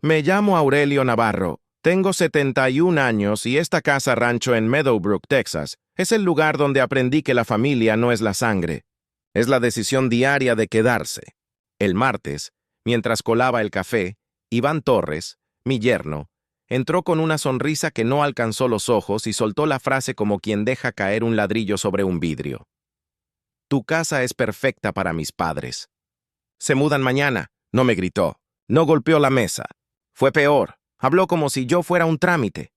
Me llamo Aurelio Navarro. Tengo 71 años y esta casa rancho en Meadowbrook, Texas, es el lugar donde aprendí que la familia no es la sangre. Es la decisión diaria de quedarse. El martes, mientras colaba el café, Iván Torres, mi yerno, entró con una sonrisa que no alcanzó los ojos y soltó la frase como quien deja caer un ladrillo sobre un vidrio. Tu casa es perfecta para mis padres. Se mudan mañana, no me gritó, no golpeó la mesa. Fue peor, habló como si yo fuera un trámite,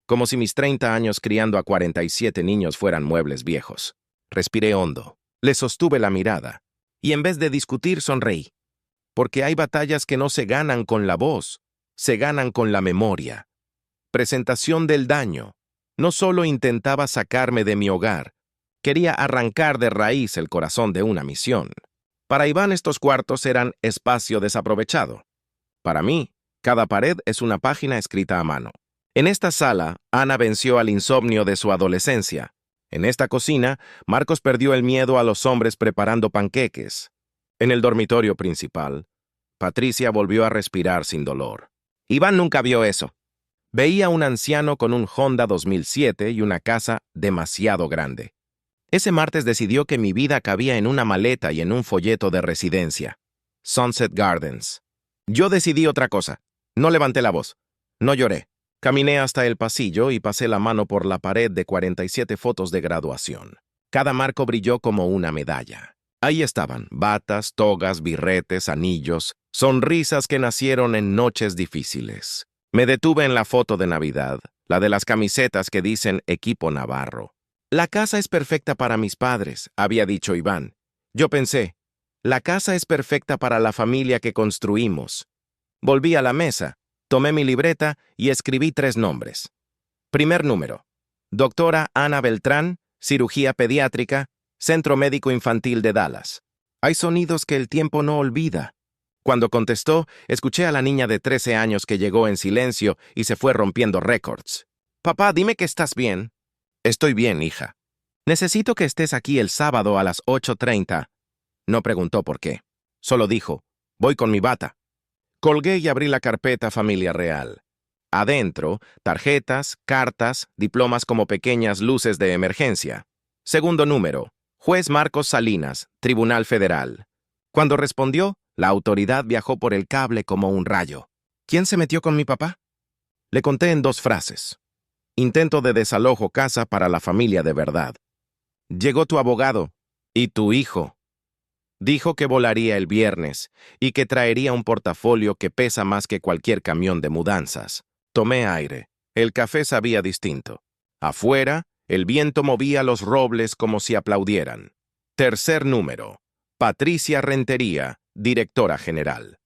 como si mis 30 años criando a 47 niños fueran muebles viejos. Respiré hondo, le sostuve la mirada, y en vez de discutir sonreí, porque hay batallas que no se ganan con la voz, se ganan con la memoria. Presentación del daño. No solo intentaba sacarme de mi hogar, quería arrancar de raíz el corazón de una misión. Para Iván estos cuartos eran espacio desaprovechado. Para mí, cada pared es una página escrita a mano. En esta sala, Ana venció al insomnio de su adolescencia. En esta cocina, Marcos perdió el miedo a los hombres preparando panqueques. En el dormitorio principal, Patricia volvió a respirar sin dolor. Iván nunca vio eso. Veía a un anciano con un Honda 2007 y una casa demasiado grande. Ese martes decidió que mi vida cabía en una maleta y en un folleto de residencia. Sunset Gardens. Yo decidí otra cosa. No levanté la voz. No lloré. Caminé hasta el pasillo y pasé la mano por la pared de 47 fotos de graduación. Cada marco brilló como una medalla. Ahí estaban, batas, togas, birretes, anillos, sonrisas que nacieron en noches difíciles. Me detuve en la foto de Navidad, la de las camisetas que dicen Equipo Navarro. La casa es perfecta para mis padres, había dicho Iván. Yo pensé, la casa es perfecta para la familia que construimos. Volví a la mesa, tomé mi libreta y escribí 3 nombres. Primer número: Doctora Ana Beltrán, cirugía pediátrica, Centro Médico Infantil de Dallas. Hay sonidos que el tiempo no olvida. Cuando contestó, escuché a la niña de 13 años que llegó en silencio y se fue rompiendo récords. Papá, dime que estás bien. Estoy bien, hija. Necesito que estés aquí el sábado a las 8:30. No preguntó por qué. Solo dijo, voy con mi bata. Colgué y abrí la carpeta Familia Real. Adentro, tarjetas, cartas, diplomas como pequeñas luces de emergencia. Segundo número, Juez Marcos Salinas, Tribunal Federal. Cuando respondió, la autoridad viajó por el cable como un rayo. ¿Quién se metió con mi papá? Le conté en 2 frases. Intento de desalojo casa para la familia de verdad. Llegó tu abogado y tu hijo. Dijo que volaría el viernes y que traería un portafolio que pesa más que cualquier camión de mudanzas. Tomé aire. El café sabía distinto. Afuera, el viento movía los robles como si aplaudieran. Tercer número. Patricia Rentería, directora general.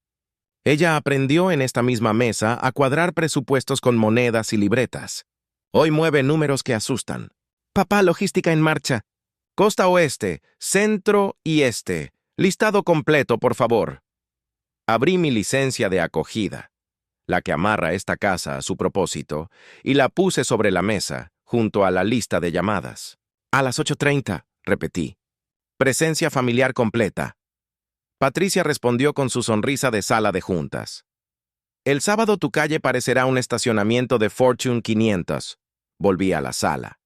Ella aprendió en esta misma mesa a cuadrar presupuestos con monedas y libretas. Hoy mueve números que asustan. Papá, logística en marcha. Costa oeste, centro y este. Listado completo, por favor. Abrí mi licencia de acogida, la que amarra esta casa a su propósito, y la puse sobre la mesa, junto a la lista de llamadas. A las 8:30, repetí. Presencia familiar completa. Patricia respondió con su sonrisa de sala de juntas. El sábado tu calle parecerá un estacionamiento de Fortune 500. Volví a la sala.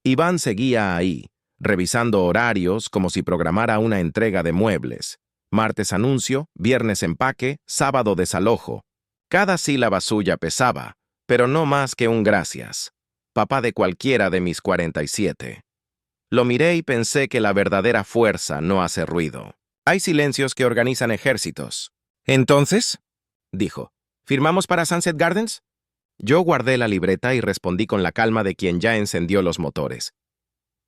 Iván seguía ahí, revisando horarios como si programara una entrega de muebles. Martes anuncio, viernes empaque, sábado desalojo. Cada sílaba suya pesaba, pero no más que un gracias. Papá de cualquiera de mis 47. Lo miré y pensé que la verdadera fuerza no hace ruido. Hay silencios que organizan ejércitos. ¿Entonces? Dijo. ¿Firmamos para Sunset Gardens? Yo guardé la libreta y respondí con la calma de quien ya encendió los motores.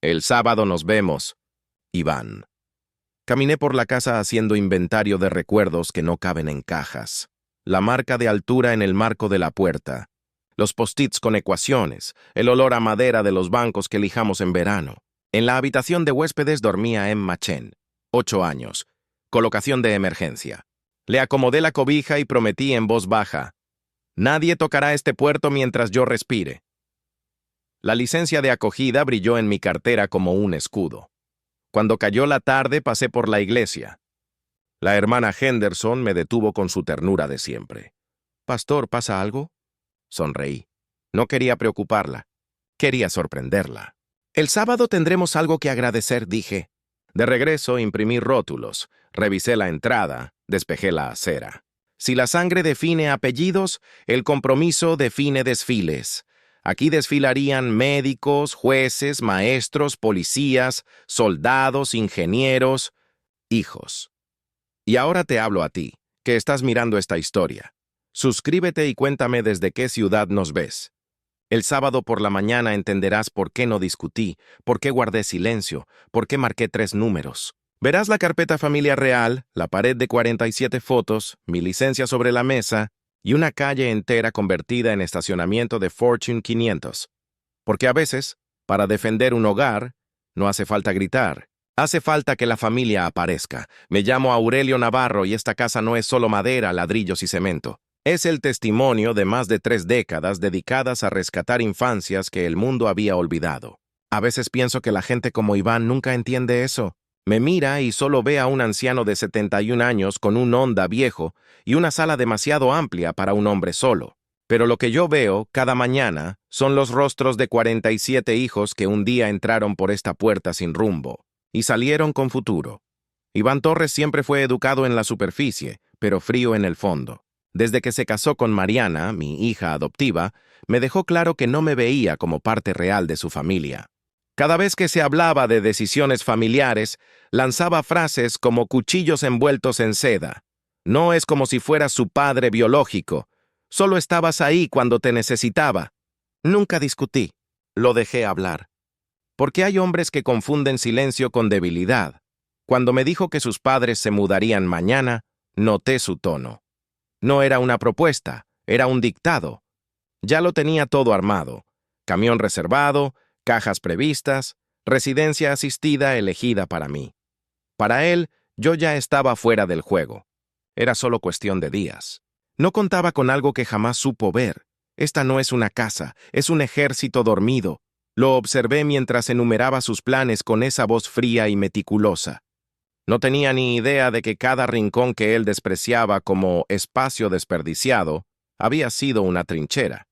El sábado nos vemos, Iván. Caminé por la casa haciendo inventario de recuerdos que no caben en cajas. La marca de altura en el marco de la puerta. Los post-its con ecuaciones, el olor a madera de los bancos que lijamos en verano. En la habitación de huéspedes dormía Emma Chen, 8 años. Colocación de emergencia. Le acomodé la cobija y prometí en voz baja. Nadie tocará este puerto mientras yo respire. La licencia de acogida brilló en mi cartera como un escudo. Cuando cayó la tarde pasé por la iglesia. La hermana Henderson me detuvo con su ternura de siempre. Pastor, ¿pasa algo? Sonreí. No quería preocuparla. Quería sorprenderla. El sábado tendremos algo que agradecer, dije. De regreso, imprimí rótulos, revisé la entrada, despejé la acera. Si la sangre define apellidos, el compromiso define desfiles. Aquí desfilarían médicos, jueces, maestros, policías, soldados, ingenieros, hijos. Y ahora te hablo a ti, que estás mirando esta historia. Suscríbete y cuéntame desde qué ciudad nos ves. El sábado por la mañana entenderás por qué no discutí, por qué guardé silencio, por qué marqué 3 números. Verás la carpeta familia real, la pared de 47 fotos, mi licencia sobre la mesa y una calle entera convertida en estacionamiento de Fortune 500. Porque a veces, para defender un hogar, no hace falta gritar. Hace falta que la familia aparezca. Me llamo Aurelio Navarro y esta casa no es solo madera, ladrillos y cemento. Es el testimonio de más de 3 décadas dedicadas a rescatar infancias que el mundo había olvidado. A veces pienso que la gente como Iván nunca entiende eso. Me mira y solo ve a un anciano de 71 años con un Honda viejo y una sala demasiado amplia para un hombre solo. Pero lo que yo veo cada mañana son los rostros de 47 hijos que un día entraron por esta puerta sin rumbo y salieron con futuro. Iván Torres siempre fue educado en la superficie, pero frío en el fondo. Desde que se casó con Mariana, mi hija adoptiva, me dejó claro que no me veía como parte real de su familia. Cada vez que se hablaba de decisiones familiares, lanzaba frases como cuchillos envueltos en seda. No es como si fueras su padre biológico. Solo estabas ahí cuando te necesitaba. Nunca discutí. Lo dejé hablar. Porque hay hombres que confunden silencio con debilidad. Cuando me dijo que sus padres se mudarían mañana, noté su tono. No era una propuesta, era un dictado. Ya lo tenía todo armado. Camión reservado, cajas previstas, residencia asistida elegida para mí. Para él, yo ya estaba fuera del juego. Era solo cuestión de días. No contaba con algo que jamás supo ver. Esta no es una casa, es un ejército dormido. Lo observé mientras enumeraba sus planes con esa voz fría y meticulosa. No tenía ni idea de que cada rincón que él despreciaba como espacio desperdiciado había sido una trinchera.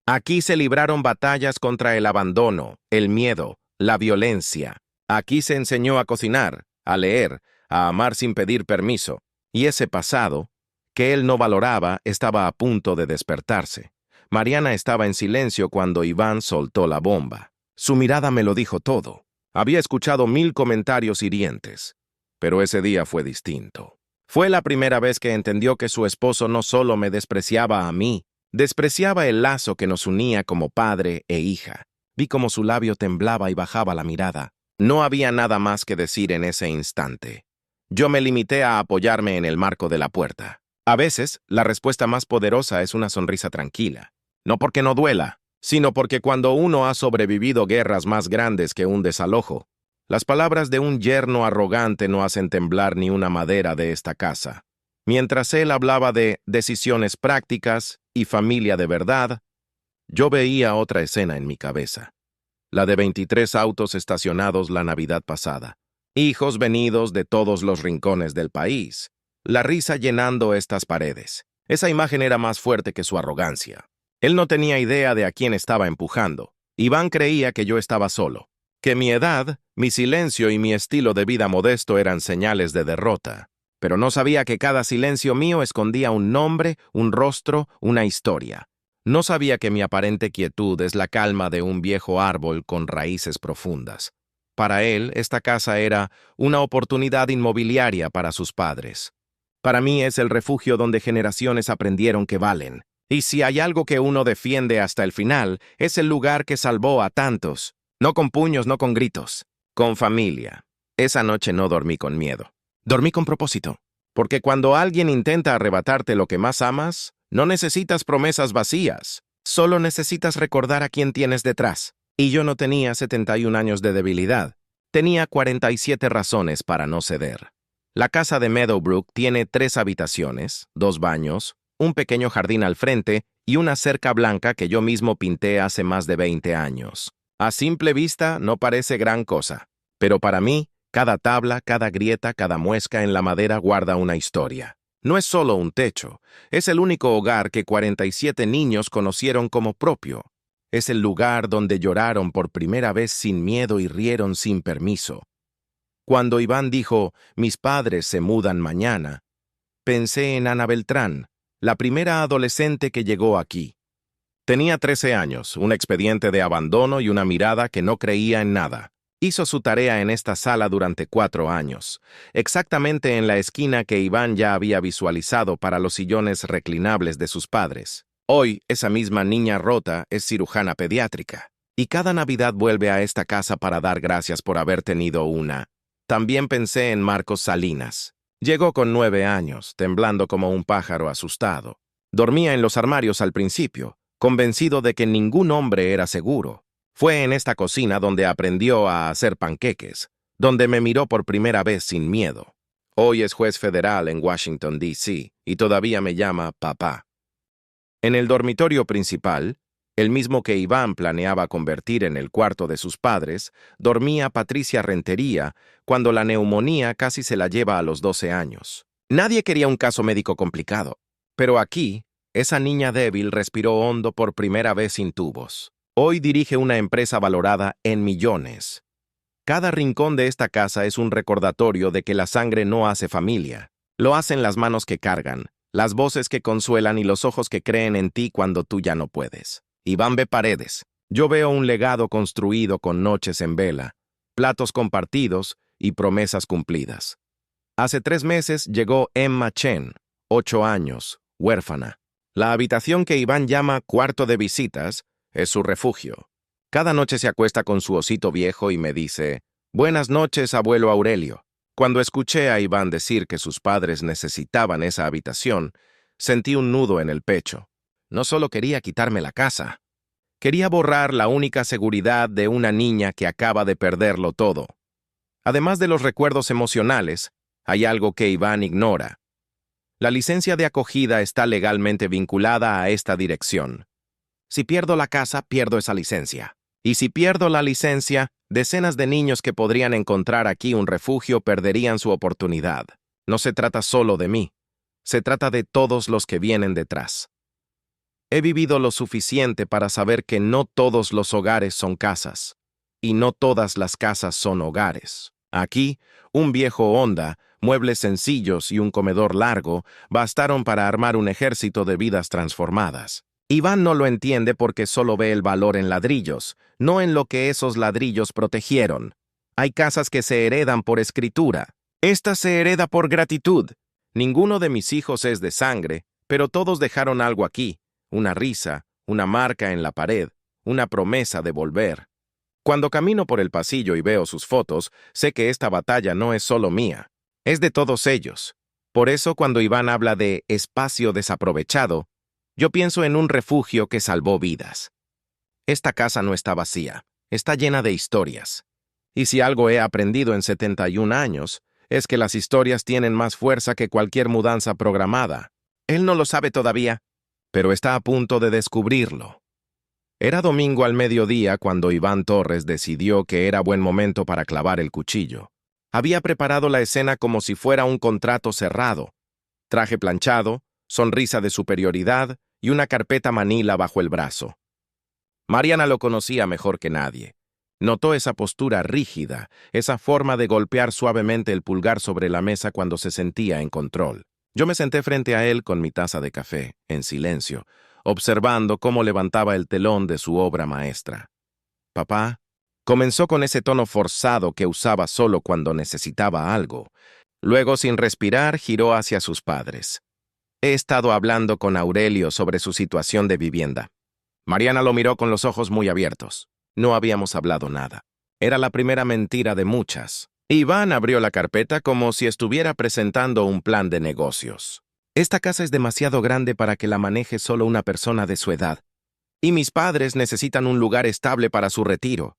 Aquí se libraron batallas contra el abandono, el miedo, la violencia. Aquí se enseñó a cocinar, a leer, a amar sin pedir permiso. Y ese pasado, que él no valoraba, estaba a punto de despertarse. Mariana estaba en silencio cuando Iván soltó la bomba. Su mirada me lo dijo todo. Había escuchado 1000 comentarios hirientes. Pero ese día fue distinto. Fue la primera vez que entendió que su esposo no solo me despreciaba a mí, despreciaba el lazo que nos unía como padre e hija. Vi cómo su labio temblaba y bajaba la mirada. No había nada más que decir en ese instante. Yo me limité a apoyarme en el marco de la puerta. A veces, la respuesta más poderosa es una sonrisa tranquila. No porque no duela, sino porque cuando uno ha sobrevivido guerras más grandes que un desalojo, las palabras de un yerno arrogante no hacen temblar ni una madera de esta casa. Mientras él hablaba de decisiones prácticas y familia de verdad, yo veía otra escena en mi cabeza. La de 23 autos estacionados la Navidad pasada. Hijos venidos de todos los rincones del país. La risa llenando estas paredes. Esa imagen era más fuerte que su arrogancia. Él no tenía idea de a quién estaba empujando. Iván creía que yo estaba solo. Que mi edad, mi silencio y mi estilo de vida modesto eran señales de derrota. Pero no sabía que cada silencio mío escondía un nombre, un rostro, una historia. No sabía que mi aparente quietud es la calma de un viejo árbol con raíces profundas. Para él, esta casa era una oportunidad inmobiliaria para sus padres. Para mí es el refugio donde generaciones aprendieron que valen. Y si hay algo que uno defiende hasta el final, es el lugar que salvó a tantos. No con puños, no con gritos. Con familia. Esa noche no dormí con miedo. Dormí con propósito. Porque cuando alguien intenta arrebatarte lo que más amas, no necesitas promesas vacías. Solo necesitas recordar a quién tienes detrás. Y yo no tenía 71 años de debilidad. Tenía 47 razones para no ceder. La casa de Meadowbrook tiene 3 habitaciones, 2 baños, un pequeño jardín al frente y una cerca blanca que yo mismo pinté hace más de 20 años. A simple vista no parece gran cosa, pero para mí, cada tabla, cada grieta, cada muesca en la madera guarda una historia. No es solo un techo, es el único hogar que 47 niños conocieron como propio. Es el lugar donde lloraron por primera vez sin miedo y rieron sin permiso. Cuando Iván dijo, mis padres se mudan mañana, pensé en Ana Beltrán, la primera adolescente que llegó aquí. Tenía 13 años, un expediente de abandono y una mirada que no creía en nada. Hizo su tarea en esta sala durante 4 años, exactamente en la esquina que Iván ya había visualizado para los sillones reclinables de sus padres. Hoy, esa misma niña rota es cirujana pediátrica, y cada Navidad vuelve a esta casa para dar gracias por haber tenido una. También pensé en Marcos Salinas. Llegó con 9 años, temblando como un pájaro asustado. Dormía en los armarios al principio, convencido de que ningún hombre era seguro. Fue en esta cocina donde aprendió a hacer panqueques, donde me miró por primera vez sin miedo. Hoy es juez federal en Washington, D.C., y todavía me llama papá. En el dormitorio principal, el mismo que Iván planeaba convertir en el cuarto de sus padres, dormía Patricia Rentería cuando la neumonía casi se la lleva a los 12 años. Nadie quería un caso médico complicado, pero aquí, esa niña débil respiró hondo por primera vez sin tubos. Hoy dirige una empresa valorada en millones. Cada rincón de esta casa es un recordatorio de que la sangre no hace familia. Lo hacen las manos que cargan, las voces que consuelan y los ojos que creen en ti cuando tú ya no puedes. Iván ve paredes. Yo veo un legado construido con noches en vela, platos compartidos y promesas cumplidas. Hace 3 meses llegó Emma Chen, 8 años, huérfana. La habitación que Iván llama cuarto de visitas es su refugio. Cada noche se acuesta con su osito viejo y me dice, «Buenas noches, abuelo Aurelio». Cuando escuché a Iván decir que sus padres necesitaban esa habitación, sentí un nudo en el pecho. No solo quería quitarme la casa, quería borrar la única seguridad de una niña que acaba de perderlo todo. Además de los recuerdos emocionales, hay algo que Iván ignora. La licencia de acogida está legalmente vinculada a esta dirección. Si pierdo la casa, pierdo esa licencia. Y si pierdo la licencia, decenas de niños que podrían encontrar aquí un refugio perderían su oportunidad. No se trata solo de mí, se trata de todos los que vienen detrás. He vivido lo suficiente para saber que no todos los hogares son casas, y no todas las casas son hogares. Aquí, un viejo Honda, muebles sencillos y un comedor largo bastaron para armar un ejército de vidas transformadas. Iván no lo entiende porque solo ve el valor en ladrillos, no en lo que esos ladrillos protegieron. Hay casas que se heredan por escritura. Esta se hereda por gratitud. Ninguno de mis hijos es de sangre, pero todos dejaron algo aquí. Una risa, una marca en la pared, una promesa de volver. Cuando camino por el pasillo y veo sus fotos, sé que esta batalla no es solo mía, es de todos ellos. Por eso, cuando Iván habla de espacio desaprovechado, yo pienso en un refugio que salvó vidas. Esta casa no está vacía, está llena de historias. Y si algo he aprendido en 71 años, es que las historias tienen más fuerza que cualquier mudanza programada. Él no lo sabe todavía, pero está a punto de descubrirlo. Era domingo al mediodía cuando Iván Torres decidió que era buen momento para clavar el cuchillo. Había preparado la escena como si fuera un contrato cerrado. Traje planchado, sonrisa de superioridad y una carpeta manila bajo el brazo. Mariana lo conocía mejor que nadie. Notó esa postura rígida, esa forma de golpear suavemente el pulgar sobre la mesa cuando se sentía en control. Yo me senté frente a él con mi taza de café, en silencio, observando cómo levantaba el telón de su obra maestra. «Papá», comenzó con ese tono forzado que usaba solo cuando necesitaba algo. Luego, sin respirar, giró hacia sus padres. «He estado hablando con Aurelio sobre su situación de vivienda». Mariana lo miró con los ojos muy abiertos. No habíamos hablado nada. Era la primera mentira de muchas. Iván abrió la carpeta como si estuviera presentando un plan de negocios. «Esta casa es demasiado grande para que la maneje solo una persona de su edad. Y mis padres necesitan un lugar estable para su retiro».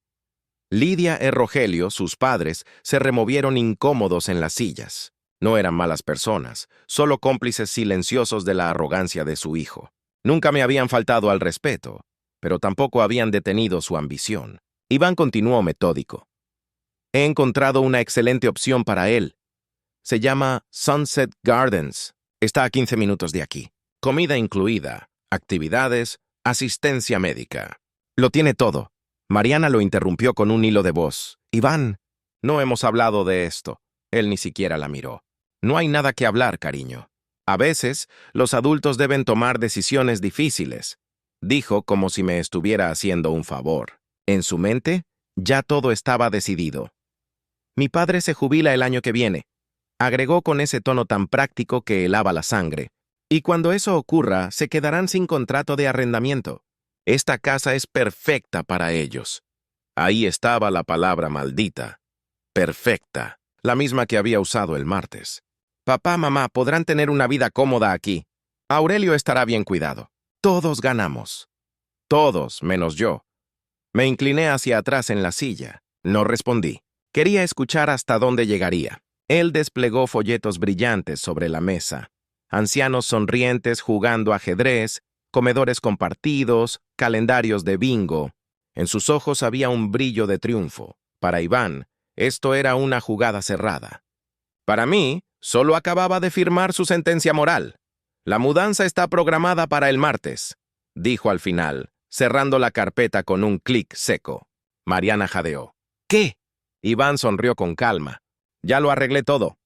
Lidia y Rogelio, sus padres, se removieron incómodos en las sillas. No eran malas personas, solo cómplices silenciosos de la arrogancia de su hijo. Nunca me habían faltado al respeto, pero tampoco habían detenido su ambición. Iván continuó metódico. «He encontrado una excelente opción para él. Se llama Sunset Gardens. Está a 15 minutos de aquí. Comida incluida, actividades, asistencia médica. Lo tiene todo. Mariana lo interrumpió con un hilo de voz. Iván, no hemos hablado de esto. Él ni siquiera la miró. No hay nada que hablar, cariño. A veces, los adultos deben tomar decisiones difíciles, dijo como si me estuviera haciendo un favor. En su mente, ya todo estaba decidido. Mi padre se jubila el año que viene, agregó con ese tono tan práctico que helaba la sangre. Y cuando eso ocurra, se quedarán sin contrato de arrendamiento. Esta casa es perfecta para ellos. Ahí estaba la palabra maldita. Perfecta, la misma que había usado el martes. Papá, mamá, podrán tener una vida cómoda aquí. Aurelio estará bien cuidado. Todos ganamos. Todos, menos yo. Me incliné hacia atrás en la silla. No respondí. Quería escuchar hasta dónde llegaría. Él desplegó folletos brillantes sobre la mesa. Ancianos sonrientes jugando ajedrez, comedores compartidos, calendarios de bingo. En sus ojos había un brillo de triunfo. Para Iván, esto era una jugada cerrada. Para mí, solo acababa de firmar su sentencia moral. La mudanza está programada para el martes, dijo al final, cerrando la carpeta con un clic seco. Mariana jadeó. ¿Qué? Iván sonrió con calma. Ya lo arreglé todo.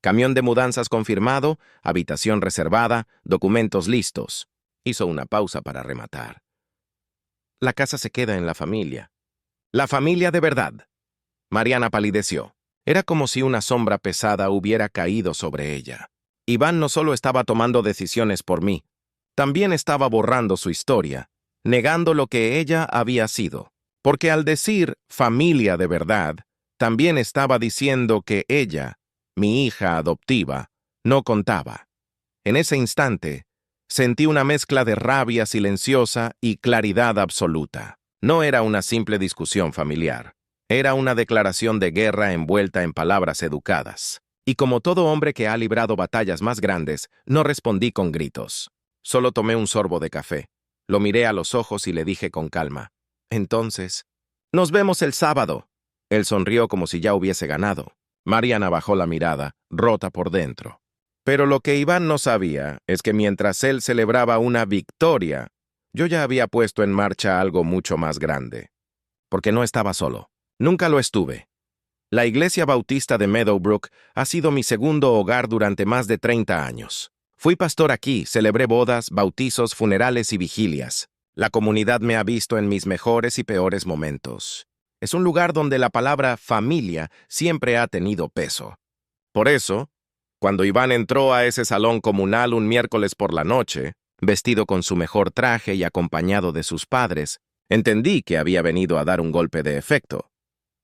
Camión de mudanzas confirmado, habitación reservada, documentos listos. Hizo una pausa para rematar. La casa se queda en la familia. La familia de verdad. Mariana palideció. Era como si una sombra pesada hubiera caído sobre ella. Iván no solo estaba tomando decisiones por mí, también estaba borrando su historia, negando lo que ella había sido. Porque al decir familia de verdad, también estaba diciendo que ella, mi hija adoptiva, no contaba. En ese instante, sentí una mezcla de rabia silenciosa y claridad absoluta. No era una simple discusión familiar. Era una declaración de guerra envuelta en palabras educadas. Y como todo hombre que ha librado batallas más grandes, no respondí con gritos. Solo tomé un sorbo de café. Lo miré a los ojos y le dije con calma. Entonces, nos vemos el sábado. Él sonrió como si ya hubiese ganado. Mariana bajó la mirada, rota por dentro. Pero lo que Iván no sabía es que mientras él celebraba una victoria, yo ya había puesto en marcha algo mucho más grande. Porque no estaba solo. Nunca lo estuve. La Iglesia Bautista de Meadowbrook ha sido mi segundo hogar durante más de 30 años. Fui pastor aquí, celebré bodas, bautizos, funerales y vigilias. La comunidad me ha visto en mis mejores y peores momentos. Es un lugar donde la palabra familia siempre ha tenido peso. Por eso, cuando Iván entró a ese salón comunal un miércoles por la noche, vestido con su mejor traje y acompañado de sus padres, entendí que había venido a dar un golpe de efecto.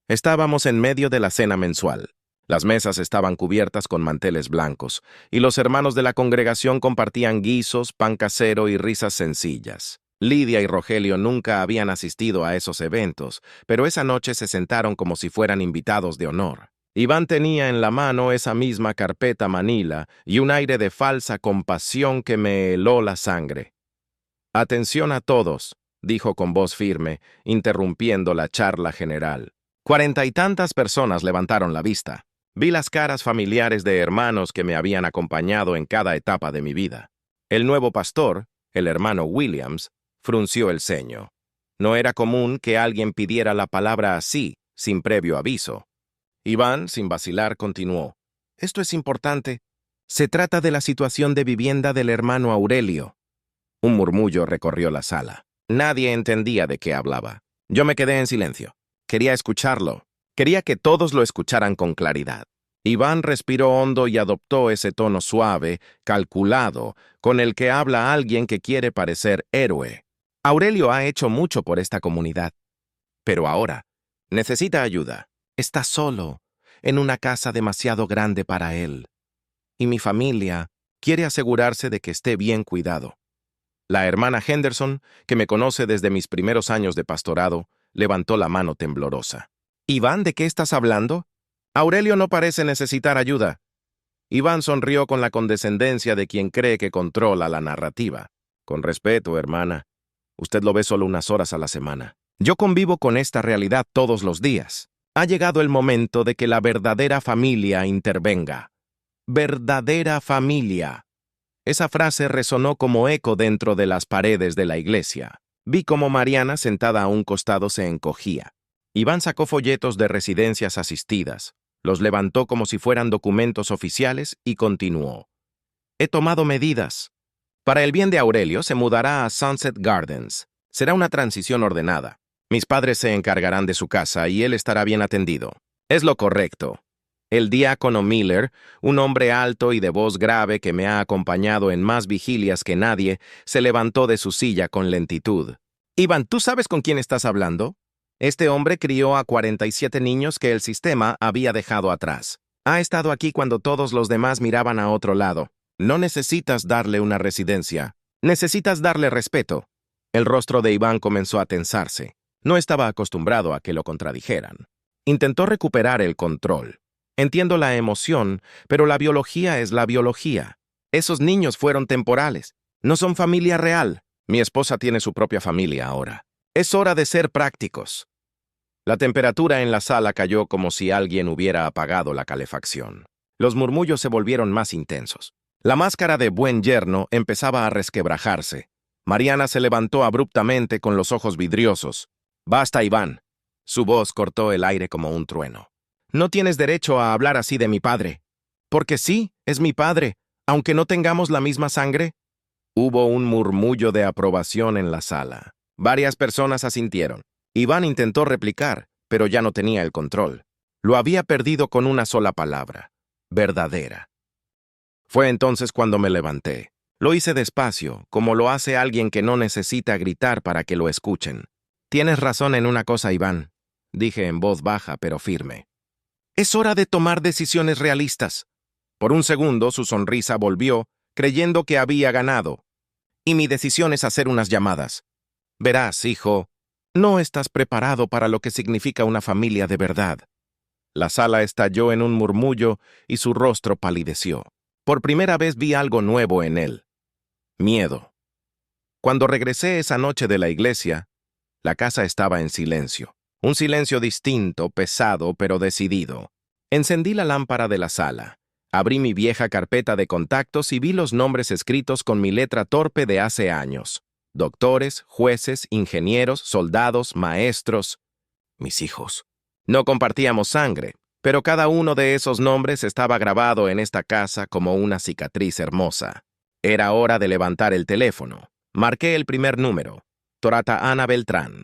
Estábamos en medio de la cena mensual. Las mesas estaban cubiertas con manteles blancos, y los hermanos de la congregación compartían guisos, pan casero y risas sencillas. Lidia y Rogelio nunca habían asistido a esos eventos, pero esa noche se sentaron como si fueran invitados de honor. Iván tenía en la mano esa misma carpeta manila y un aire de falsa compasión que me heló la sangre. «Atención a todos», dijo con voz firme, interrumpiendo la charla general. 40 y tantas personas levantaron la vista. Vi las caras familiares de hermanos que me habían acompañado en cada etapa de mi vida. El nuevo pastor, el hermano Williams, frunció el ceño. No era común que alguien pidiera la palabra así, sin previo aviso. Iván, sin vacilar, continuó. Esto es importante. Se trata de la situación de vivienda del hermano Aurelio. Un murmullo recorrió la sala. Nadie entendía de qué hablaba. Yo me quedé en silencio. Quería escucharlo. Quería que todos lo escucharan con claridad. Iván respiró hondo y adoptó ese tono suave, calculado, con el que habla alguien que quiere parecer héroe. Aurelio ha hecho mucho por esta comunidad. Pero ahora, necesita ayuda. Está solo, en una casa demasiado grande para él. Y mi familia quiere asegurarse de que esté bien cuidado. La hermana Henderson, que me conoce desde mis primeros años de pastorado, levantó la mano temblorosa. «Iván, ¿de qué estás hablando? Aurelio no parece necesitar ayuda». Iván sonrió con la condescendencia de quien cree que controla la narrativa. «Con respeto, hermana. Usted lo ve solo unas horas a la semana. Yo convivo con esta realidad todos los días. Ha llegado el momento de que la verdadera familia intervenga. Verdadera familia». Esa frase resonó como eco dentro de las paredes de la iglesia. Vi cómo Mariana, sentada a un costado, se encogía. Iván sacó folletos de residencias asistidas, los levantó como si fueran documentos oficiales y continuó. He tomado medidas. Para el bien de Aurelio, se mudará a Sunset Gardens. Será una transición ordenada. Mis padres se encargarán de su casa y él estará bien atendido. Es lo correcto. El diácono Miller, un hombre alto y de voz grave que me ha acompañado en más vigilias que nadie, se levantó de su silla con lentitud. Iván, ¿tú sabes con quién estás hablando? Este hombre crió a 47 niños que el sistema había dejado atrás. Ha estado aquí cuando todos los demás miraban a otro lado. No necesitas darle una residencia. Necesitas darle respeto. El rostro de Iván comenzó a tensarse. No estaba acostumbrado a que lo contradijeran. Intentó recuperar el control. Entiendo la emoción, pero la biología es la biología. Esos niños fueron temporales. No son familia real. Mi esposa tiene su propia familia ahora. Es hora de ser prácticos. La temperatura en la sala cayó como si alguien hubiera apagado la calefacción. Los murmullos se volvieron más intensos. La máscara de buen yerno empezaba a resquebrajarse. Mariana se levantó abruptamente con los ojos vidriosos. «Basta, Iván». Su voz cortó el aire como un trueno. «No tienes derecho a hablar así de mi padre». «Porque sí, es mi padre, aunque no tengamos la misma sangre». Hubo un murmullo de aprobación en la sala. Varias personas asintieron. Iván intentó replicar, pero ya no tenía el control. Lo había perdido con una sola palabra: verdadera. Fue entonces cuando me levanté. Lo hice despacio, como lo hace alguien que no necesita gritar para que lo escuchen. «Tienes razón en una cosa, Iván», dije en voz baja pero firme. «Es hora de tomar decisiones realistas». Por un segundo su sonrisa volvió, creyendo que había ganado. «Y mi decisión es hacer unas llamadas. Verás, hijo, no estás preparado para lo que significa una familia de verdad». La sala estalló en un murmullo y su rostro palideció. Por primera vez vi algo nuevo en él. Miedo. Cuando regresé esa noche de la iglesia, la casa estaba en silencio. Un silencio distinto, pesado, pero decidido. Encendí la lámpara de la sala. Abrí mi vieja carpeta de contactos y vi los nombres escritos con mi letra torpe de hace años. Doctores, jueces, ingenieros, soldados, maestros. Mis hijos. No compartíamos sangre, pero cada uno de esos nombres estaba grabado en esta casa como una cicatriz hermosa. Era hora de levantar el teléfono. Marqué el primer número. Torata Ana Beltrán.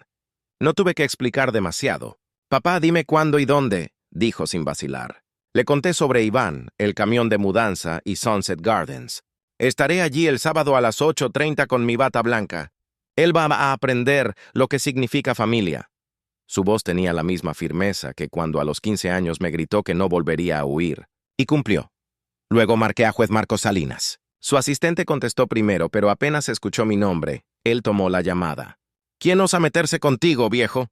No tuve que explicar demasiado. «Papá, dime cuándo y dónde», dijo sin vacilar. Le conté sobre Iván, el camión de mudanza y Sunset Gardens. «Estaré allí el sábado a las 8:30 con mi bata blanca. Él va a aprender lo que significa familia». Su voz tenía la misma firmeza que cuando a los 15 años me gritó que no volvería a huir. Y cumplió. Luego marqué a juez Marcos Salinas. Su asistente contestó primero, pero apenas escuchó mi nombre, él tomó la llamada. «¿Quién osa meterse contigo, viejo?»,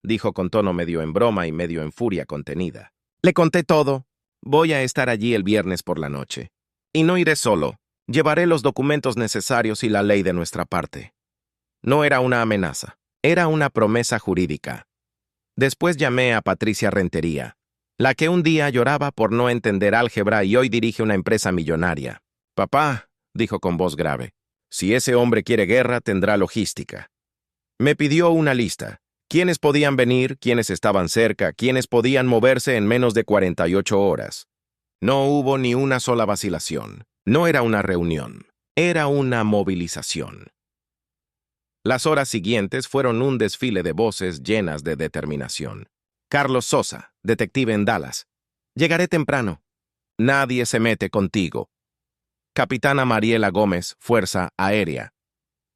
dijo con tono medio en broma y medio en furia contenida. Le conté todo. Voy a estar allí el viernes por la noche. Y no iré solo. Llevaré los documentos necesarios y la ley de nuestra parte. No era una amenaza, era una promesa jurídica. Después llamé a Patricia Rentería, la que un día lloraba por no entender álgebra y hoy dirige una empresa millonaria. «Papá», dijo con voz grave, «si ese hombre quiere guerra, tendrá logística». Me pidió una lista. ¿Quiénes podían venir? ¿Quiénes estaban cerca? ¿Quiénes podían moverse en menos de 48 horas? No hubo ni una sola vacilación. No era una reunión. Era una movilización. Las horas siguientes fueron un desfile de voces llenas de determinación. «Carlos Sosa, detective en Dallas. Llegaré temprano. Nadie se mete contigo». «Capitana Mariela Gómez, Fuerza Aérea.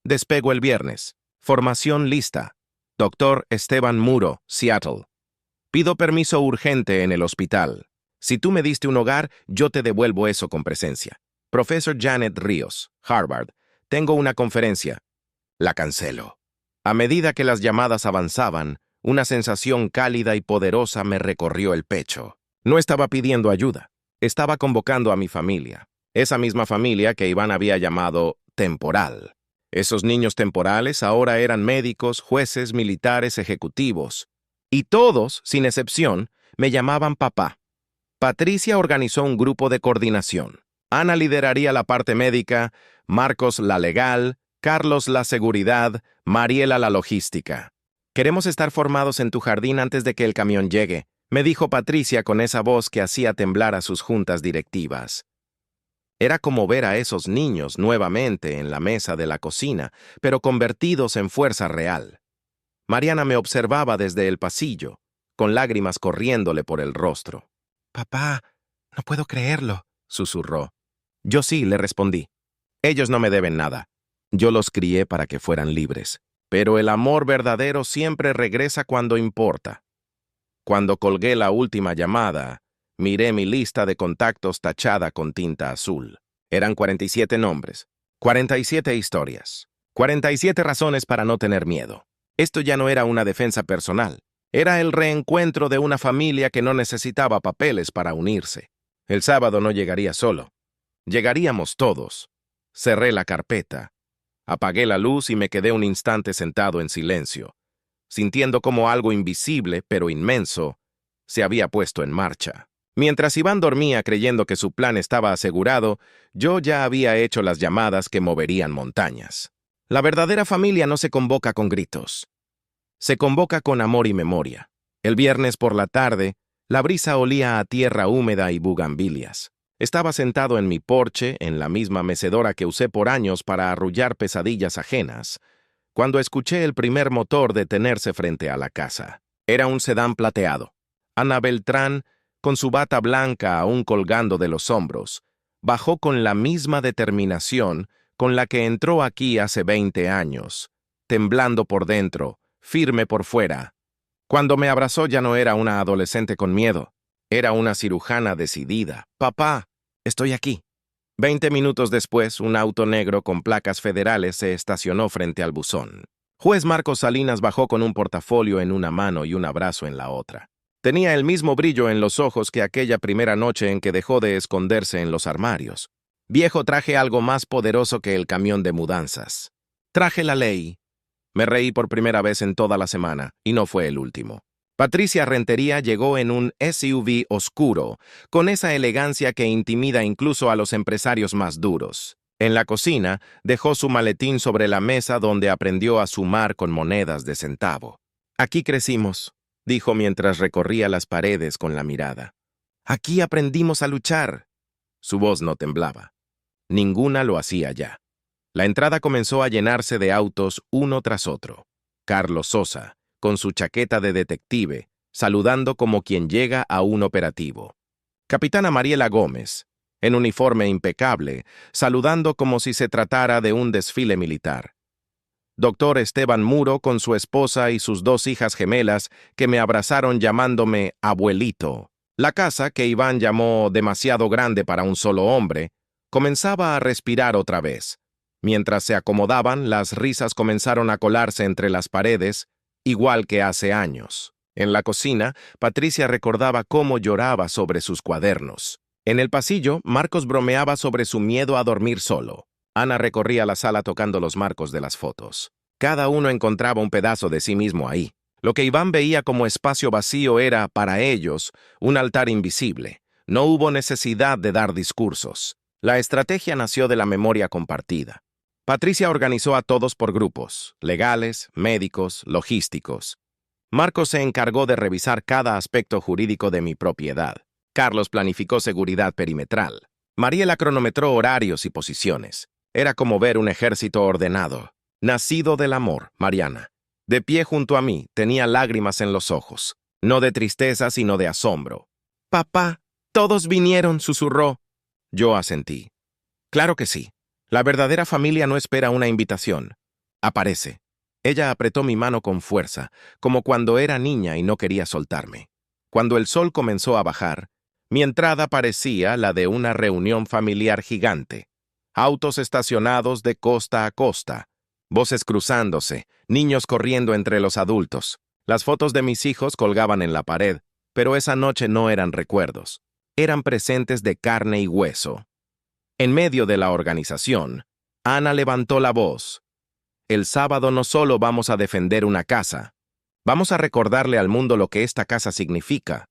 Despego el viernes. Formación lista. Doctor Esteban Muro, Seattle. Pido permiso urgente en el hospital. Si tú me diste un hogar, yo te devuelvo eso con presencia. Profesor Janet Ríos, Harvard. Tengo una conferencia». La cancelo. A medida que las llamadas avanzaban, una sensación cálida y poderosa me recorrió el pecho. No estaba pidiendo ayuda. Estaba convocando a mi familia. Esa misma familia que Iván había llamado temporal. Esos niños temporales ahora eran médicos, jueces, militares, ejecutivos. Y todos, sin excepción, me llamaban papá. Patricia organizó un grupo de coordinación. Ana lideraría la parte médica, Marcos la legal, Carlos la seguridad, Mariela la logística. Queremos estar formados en tu jardín antes de que el camión llegue, me dijo Patricia con esa voz que hacía temblar a sus juntas directivas. Era como ver a esos niños nuevamente en la mesa de la cocina, pero convertidos en fuerza real. Mariana me observaba desde el pasillo, con lágrimas corriéndole por el rostro. «Papá, no puedo creerlo», susurró. Yo sí, le respondí. Ellos no me deben nada. Yo los crié para que fueran libres. Pero el amor verdadero siempre regresa cuando importa. Cuando colgué la última llamada, miré mi lista de contactos tachada con tinta azul. Eran 47 nombres, 47 historias, 47 razones para no tener miedo. Esto ya no era una defensa personal. Era el reencuentro de una familia que no necesitaba papeles para unirse. El sábado no llegaría solo. Llegaríamos todos. Cerré la carpeta. Apagué la luz y me quedé un instante sentado en silencio, sintiendo como algo invisible, pero inmenso, se había puesto en marcha. Mientras Iván dormía creyendo que su plan estaba asegurado, yo ya había hecho las llamadas que moverían montañas. La verdadera familia no se convoca con gritos. Se convoca con amor y memoria. El viernes por la tarde, la brisa olía a tierra húmeda y bugambilias. Estaba sentado en mi porche, en la misma mecedora que usé por años para arrullar pesadillas ajenas, cuando escuché el primer motor detenerse frente a la casa. Era un sedán plateado. Ana Beltrán, con su bata blanca aún colgando de los hombros, bajó con la misma determinación con la que entró aquí hace 20 años, temblando por dentro, firme por fuera. Cuando me abrazó ya no era una adolescente con miedo. Era una cirujana decidida. «Papá, estoy aquí». 20 minutos después, un auto negro con placas federales se estacionó frente al buzón. Juez Marcos Salinas bajó con un portafolio en una mano y un abrazo en la otra. Tenía el mismo brillo en los ojos que aquella primera noche en que dejó de esconderse en los armarios. «Viejo, traje algo más poderoso que el camión de mudanzas. Traje la ley». Me reí por primera vez en toda la semana, y no fue el último. Patricia Rentería llegó en un SUV oscuro, con esa elegancia que intimida incluso a los empresarios más duros. En la cocina, dejó su maletín sobre la mesa donde aprendió a sumar con monedas de centavo. «Aquí crecimos», dijo mientras recorría las paredes con la mirada. «Aquí aprendimos a luchar». Su voz no temblaba. Ninguna lo hacía ya. La entrada comenzó a llenarse de autos uno tras otro. Carlos Sosa, con su chaqueta de detective, saludando como quien llega a un operativo. Capitana Mariela Gómez, en uniforme impecable, saludando como si se tratara de un desfile militar. Doctor Esteban Muro con su esposa y sus 2 hijas gemelas que me abrazaron llamándome abuelito. La casa, que Iván llamó demasiado grande para un solo hombre, comenzaba a respirar otra vez. Mientras se acomodaban, las risas comenzaron a colarse entre las paredes, igual que hace años. En la cocina, Patricia recordaba cómo lloraba sobre sus cuadernos. En el pasillo, Marcos bromeaba sobre su miedo a dormir solo. Ana recorría la sala tocando los marcos de las fotos. Cada uno encontraba un pedazo de sí mismo ahí. Lo que Iván veía como espacio vacío era, para ellos, un altar invisible. No hubo necesidad de dar discursos. La estrategia nació de la memoria compartida. Patricia organizó a todos por grupos, legales, médicos, logísticos. Marcos se encargó de revisar cada aspecto jurídico de mi propiedad. Carlos planificó seguridad perimetral. Mariela cronometró horarios y posiciones. Era como ver un ejército ordenado. Nacido del amor, Mariana. De pie junto a mí, tenía lágrimas en los ojos. No de tristeza, sino de asombro. «Papá, todos vinieron», susurró. Yo asentí. «Claro que sí. La verdadera familia no espera una invitación. Aparece». Ella apretó mi mano con fuerza, como cuando era niña y no quería soltarme. Cuando el sol comenzó a bajar, mi entrada parecía la de una reunión familiar gigante. Autos estacionados de costa a costa, voces cruzándose, niños corriendo entre los adultos. Las fotos de mis hijos colgaban en la pared, pero esa noche no eran recuerdos. Eran presentes de carne y hueso. En medio de la organización, Ana levantó la voz. «El sábado no solo vamos a defender una casa, vamos a recordarle al mundo lo que esta casa significa».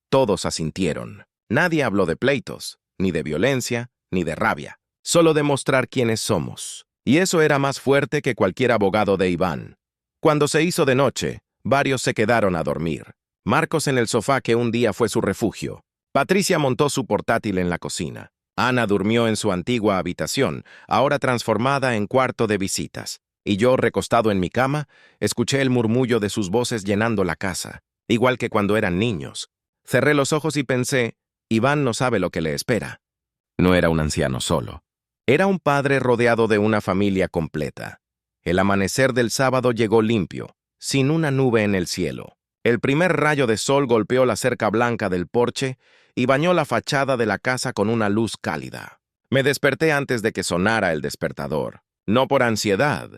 Todos asintieron. Nadie habló de pleitos, ni de violencia, ni de rabia, solo de mostrar quiénes somos. Y eso era más fuerte que cualquier abogado de Iván. Cuando se hizo de noche, varios se quedaron a dormir. Marcos en el sofá que un día fue su refugio. Patricia montó su portátil en la cocina. Ana durmió en su antigua habitación, ahora transformada en cuarto de visitas. Y yo, recostado en mi cama, escuché el murmullo de sus voces llenando la casa, igual que cuando eran niños. Cerré los ojos y pensé, Iván no sabe lo que le espera. No era un anciano solo. Era un padre rodeado de una familia completa. El amanecer del sábado llegó limpio, sin una nube en el cielo. El primer rayo de sol golpeó la cerca blanca del porche y bañó la fachada de la casa con una luz cálida. Me desperté antes de que sonara el despertador, no por ansiedad,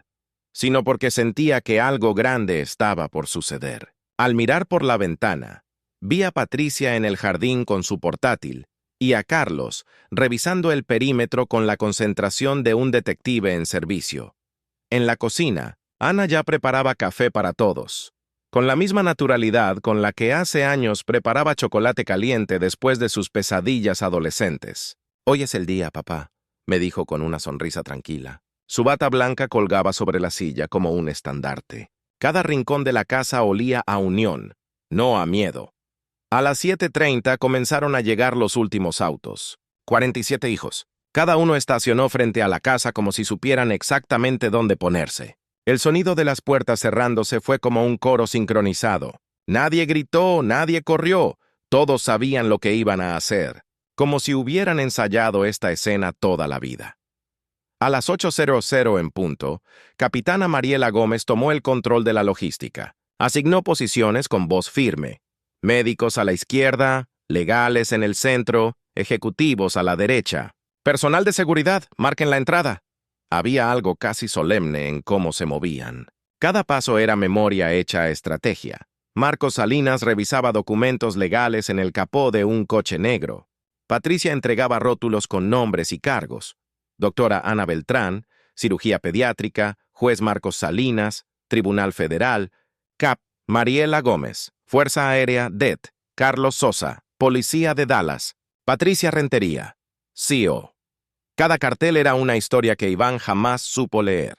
sino porque sentía que algo grande estaba por suceder. Al mirar por la ventana, vi a Patricia en el jardín con su portátil y a Carlos revisando el perímetro con la concentración de un detective en servicio. En la cocina, Ana ya preparaba café para todos, con la misma naturalidad con la que hace años preparaba chocolate caliente después de sus pesadillas adolescentes. «Hoy es el día, papá», me dijo con una sonrisa tranquila. Su bata blanca colgaba sobre la silla como un estandarte. Cada rincón de la casa olía a unión, no a miedo. A las 7:30 comenzaron a llegar los últimos autos. 47 hijos. Cada uno estacionó frente a la casa como si supieran exactamente dónde ponerse. El sonido de las puertas cerrándose fue como un coro sincronizado. Nadie gritó, nadie corrió. Todos sabían lo que iban a hacer, como si hubieran ensayado esta escena toda la vida. A las 8:00 en punto, Capitana Mariela Gómez tomó el control de la logística. Asignó posiciones con voz firme. Médicos a la izquierda, legales en el centro, ejecutivos a la derecha. Personal de seguridad, marquen la entrada. Había algo casi solemne en cómo se movían. Cada paso era memoria hecha a estrategia. Marcos Salinas revisaba documentos legales en el capó de un coche negro. Patricia entregaba rótulos con nombres y cargos. Doctora Ana Beltrán, cirugía pediátrica, juez Marcos Salinas, Tribunal Federal, Cap. Mariela Gómez, Fuerza Aérea DET, Carlos Sosa, Policía de Dallas, Patricia Rentería, CO. Cada cartel era una historia que Iván jamás supo leer.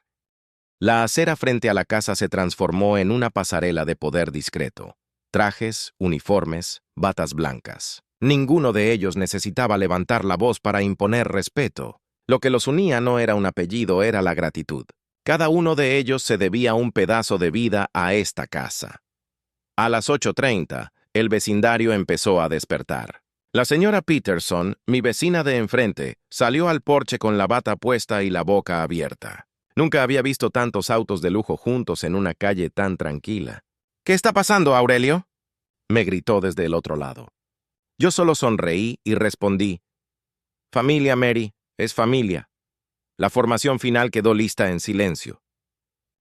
La acera frente a la casa se transformó en una pasarela de poder discreto. Trajes, uniformes, batas blancas. Ninguno de ellos necesitaba levantar la voz para imponer respeto. Lo que los unía no era un apellido, era la gratitud. Cada uno de ellos se debía un pedazo de vida a esta casa. A las 8:30, el vecindario empezó a despertar. La señora Peterson, mi vecina de enfrente, salió al porche con la bata puesta y la boca abierta. Nunca había visto tantos autos de lujo juntos en una calle tan tranquila. «¿Qué está pasando, Aurelio?», me gritó desde el otro lado. Yo solo sonreí y respondí, «Familia, Mary, es familia». La formación final quedó lista en silencio.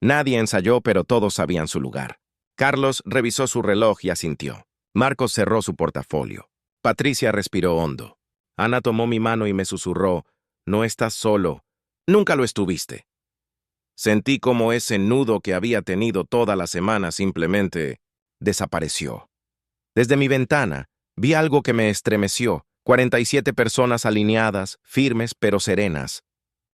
Nadie ensayó, pero todos sabían su lugar. Carlos revisó su reloj y asintió. Marcos cerró su portafolio. Patricia respiró hondo. Ana tomó mi mano y me susurró, «No estás solo. Nunca lo estuviste». Sentí como ese nudo que había tenido toda la semana simplemente desapareció. Desde mi ventana, vi algo que me estremeció. 47 personas alineadas, firmes pero serenas.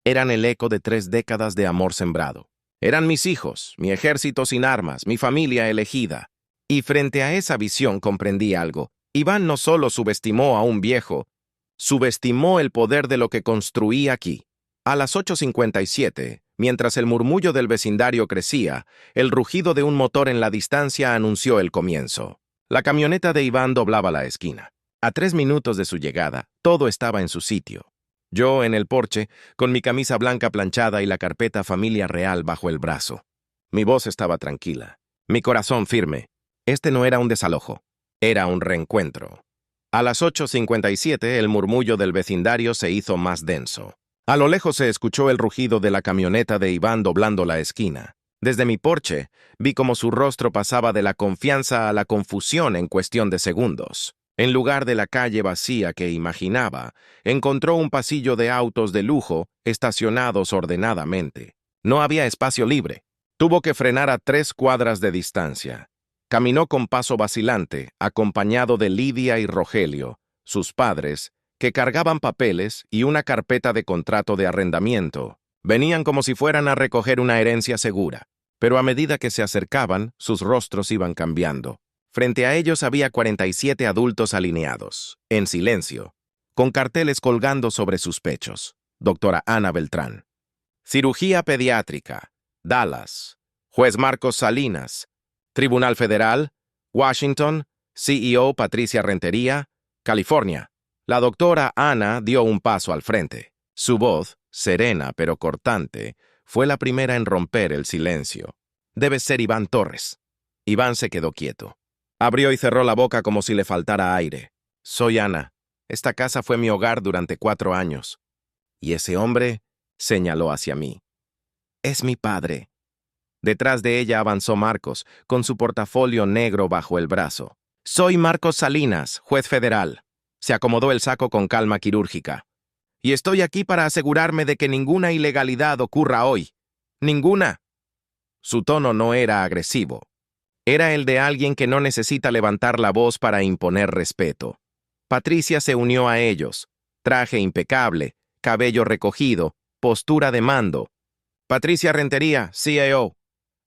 Eran el eco de 3 décadas de amor sembrado. Eran mis hijos, mi ejército sin armas, mi familia elegida. Y frente a esa visión comprendí algo. Iván no solo subestimó a un viejo, subestimó el poder de lo que construí aquí. A las 8:57, mientras el murmullo del vecindario crecía, el rugido de un motor en la distancia anunció el comienzo. La camioneta de Iván doblaba la esquina. A 3 minutos de su llegada, todo estaba en su sitio. Yo en el porche, con mi camisa blanca planchada y la carpeta Familia Real bajo el brazo. Mi voz estaba tranquila, mi corazón firme. Este no era un desalojo. Era un reencuentro. A las 8:57 el murmullo del vecindario se hizo más denso. A lo lejos se escuchó el rugido de la camioneta de Iván doblando la esquina. Desde mi porche, vi cómo su rostro pasaba de la confianza a la confusión en cuestión de segundos. En lugar de la calle vacía que imaginaba, encontró un pasillo de autos de lujo estacionados ordenadamente. No había espacio libre. Tuvo que frenar a 3 cuadras de distancia. Caminó con paso vacilante, acompañado de Lidia y Rogelio, sus padres, que cargaban papeles y una carpeta de contrato de arrendamiento. Venían como si fueran a recoger una herencia segura, pero a medida que se acercaban, sus rostros iban cambiando. Frente a ellos había 47 adultos alineados, en silencio, con carteles colgando sobre sus pechos. Doctora Ana Beltrán. Cirugía pediátrica, Dallas. Juez Marcos Salinas. Tribunal Federal, Washington. CEO Patricia Rentería, California. La doctora Ana dio un paso al frente. Su voz, serena pero cortante, fue la primera en romper el silencio. Debe ser Iván Torres. Iván se quedó quieto. Abrió y cerró la boca como si le faltara aire. Soy Ana. Esta casa fue mi hogar durante 4 años. Y ese hombre señaló hacia mí. Es mi padre. Detrás de ella avanzó Marcos, con su portafolio negro bajo el brazo. Soy Marcos Salinas, juez federal. Se acomodó el saco con calma quirúrgica. Y estoy aquí para asegurarme de que ninguna ilegalidad ocurra hoy. Ninguna. Su tono no era agresivo. Era el de alguien que no necesita levantar la voz para imponer respeto. Patricia se unió a ellos. Traje impecable, cabello recogido, postura de mando. Patricia Rentería, CEO.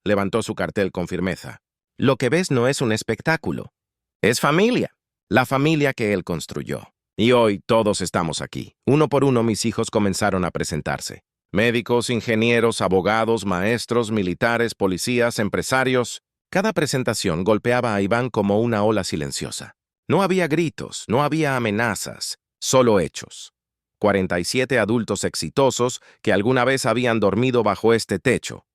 Levantó su cartel con firmeza. Lo que ves no es un espectáculo. Es familia. La familia que él construyó. Y hoy todos estamos aquí. Uno por uno mis hijos comenzaron a presentarse. Médicos, ingenieros, abogados, maestros, militares, policías, empresarios. Cada presentación golpeaba a Iván como una ola silenciosa. No había gritos, no había amenazas, solo hechos. 47 adultos exitosos que alguna vez habían dormido bajo este techo.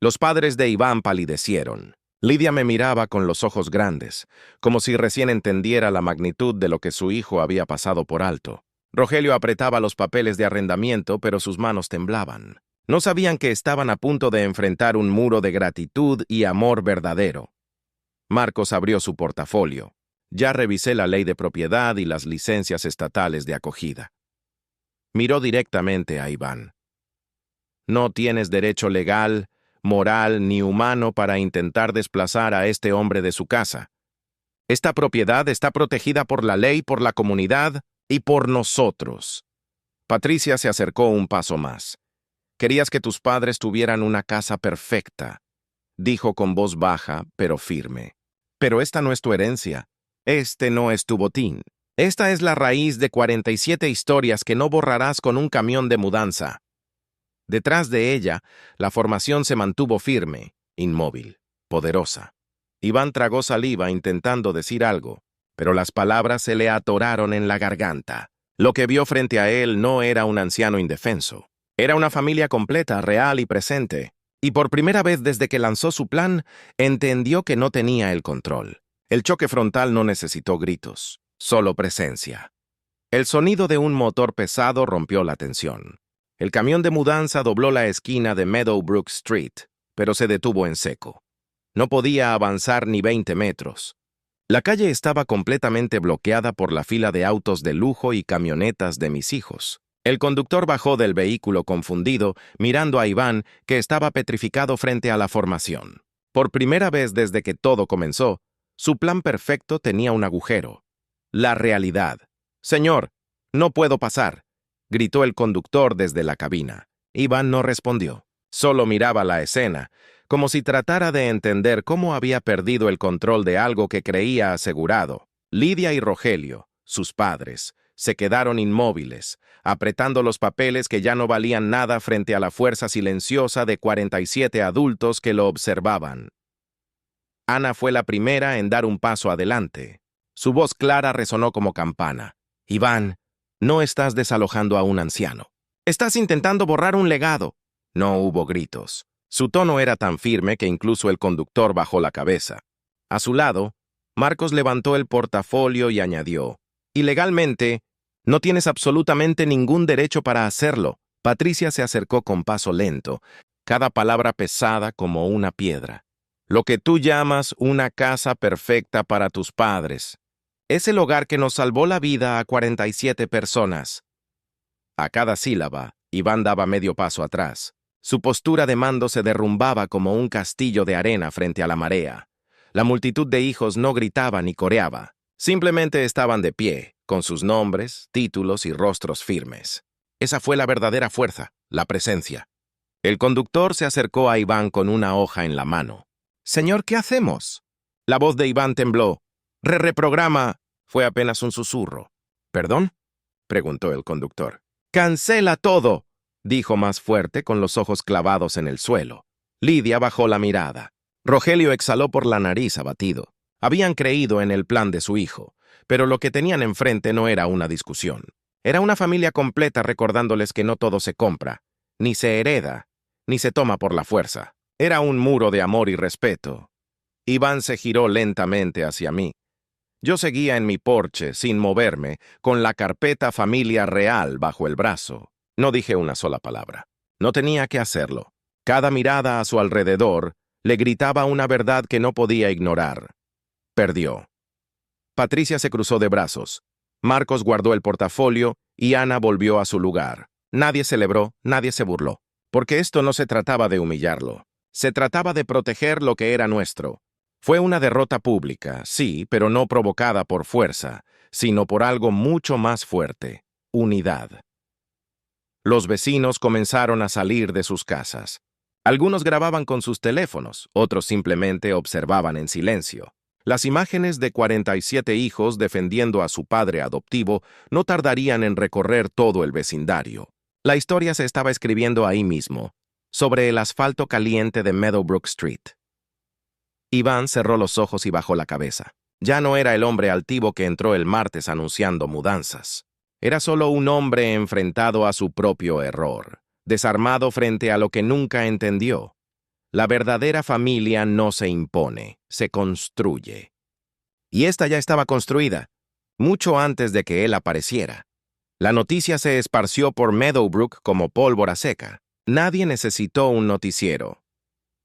Los padres de Iván palidecieron. Lidia me miraba con los ojos grandes, como si recién entendiera la magnitud de lo que su hijo había pasado por alto. Rogelio apretaba los papeles de arrendamiento, pero sus manos temblaban. No sabían que estaban a punto de enfrentar un muro de gratitud y amor verdadero. Marcos abrió su portafolio. Ya revisé la ley de propiedad y las licencias estatales de acogida. Miró directamente a Iván. No tienes derecho legal, moral ni humano para intentar desplazar a este hombre de su casa. Esta propiedad está protegida por la ley, por la comunidad y por nosotros. Patricia se acercó un paso más. Querías que tus padres tuvieran una casa perfecta, dijo con voz baja pero firme. Pero esta no es tu herencia. Este no es tu botín. Esta es la raíz de 47 historias que no borrarás con un camión de mudanza. Detrás de ella, la formación se mantuvo firme, inmóvil, poderosa. Iván tragó saliva intentando decir algo, pero las palabras se le atoraron en la garganta. Lo que vio frente a él no era un anciano indefenso. Era una familia completa, real y presente. Y por primera vez desde que lanzó su plan, entendió que no tenía el control. El choque frontal no necesitó gritos, solo presencia. El sonido de un motor pesado rompió la tensión. El camión de mudanza dobló la esquina de Meadowbrook Street, pero se detuvo en seco. No podía avanzar ni 20 metros. La calle estaba completamente bloqueada por la fila de autos de lujo y camionetas de mis hijos. El conductor bajó del vehículo confundido, mirando a Iván, que estaba petrificado frente a la formación. Por primera vez desde que todo comenzó, su plan perfecto tenía un agujero. La realidad. «Señor, no puedo pasar», gritó el conductor desde la cabina. Iván no respondió. Solo miraba la escena, como si tratara de entender cómo había perdido el control de algo que creía asegurado. Lidia y Rogelio, sus padres, se quedaron inmóviles, apretando los papeles que ya no valían nada frente a la fuerza silenciosa de 47 adultos que lo observaban. Ana fue la primera en dar un paso adelante. Su voz clara resonó como campana. «Iván, no estás desalojando a un anciano. Estás intentando borrar un legado». No hubo gritos. Su tono era tan firme que incluso el conductor bajó la cabeza. A su lado, Marcos levantó el portafolio y añadió: «Ilegalmente, no tienes absolutamente ningún derecho para hacerlo». Patricia se acercó con paso lento, cada palabra pesada como una piedra. «Lo que tú llamas una casa perfecta para tus padres es el hogar que nos salvó la vida a 47 personas». A cada sílaba, Iván daba medio paso atrás. Su postura de mando se derrumbaba como un castillo de arena frente a la marea. La multitud de hijos no gritaba ni coreaba. Simplemente estaban de pie, con sus nombres, títulos y rostros firmes. Esa fue la verdadera fuerza, la presencia. El conductor se acercó a Iván con una hoja en la mano. «Señor, ¿qué hacemos?» La voz de Iván tembló. «Reprograma». Fue apenas un susurro. «¿Perdón?», preguntó el conductor. «Cancela todo», dijo más fuerte con los ojos clavados en el suelo. Lidia bajó la mirada. Rogelio exhaló por la nariz abatido. Habían creído en el plan de su hijo, pero lo que tenían enfrente no era una discusión. Era una familia completa recordándoles que no todo se compra, ni se hereda, ni se toma por la fuerza. Era un muro de amor y respeto. Iván se giró lentamente hacia mí. Yo seguía en mi porche, sin moverme, con la carpeta Familia Real bajo el brazo. No dije una sola palabra. No tenía que hacerlo. Cada mirada a su alrededor le gritaba una verdad que no podía ignorar. Perdió. Patricia se cruzó de brazos. Marcos guardó el portafolio y Ana volvió a su lugar. Nadie celebró, nadie se burló. Porque esto no se trataba de humillarlo. Se trataba de proteger lo que era nuestro. Fue una derrota pública, sí, pero no provocada por fuerza, sino por algo mucho más fuerte: unidad. Los vecinos comenzaron a salir de sus casas. Algunos grababan con sus teléfonos, otros simplemente observaban en silencio. Las imágenes de 47 hijos defendiendo a su padre adoptivo no tardarían en recorrer todo el vecindario. La historia se estaba escribiendo ahí mismo, sobre el asfalto caliente de Meadowbrook Street. Iván cerró los ojos y bajó la cabeza. Ya no era el hombre altivo que entró el martes anunciando mudanzas. Era solo un hombre enfrentado a su propio error, desarmado frente a lo que nunca entendió. La verdadera familia no se impone, se construye. Y esta ya estaba construida, mucho antes de que él apareciera. La noticia se esparció por Meadowbrook como pólvora seca. Nadie necesitó un noticiero.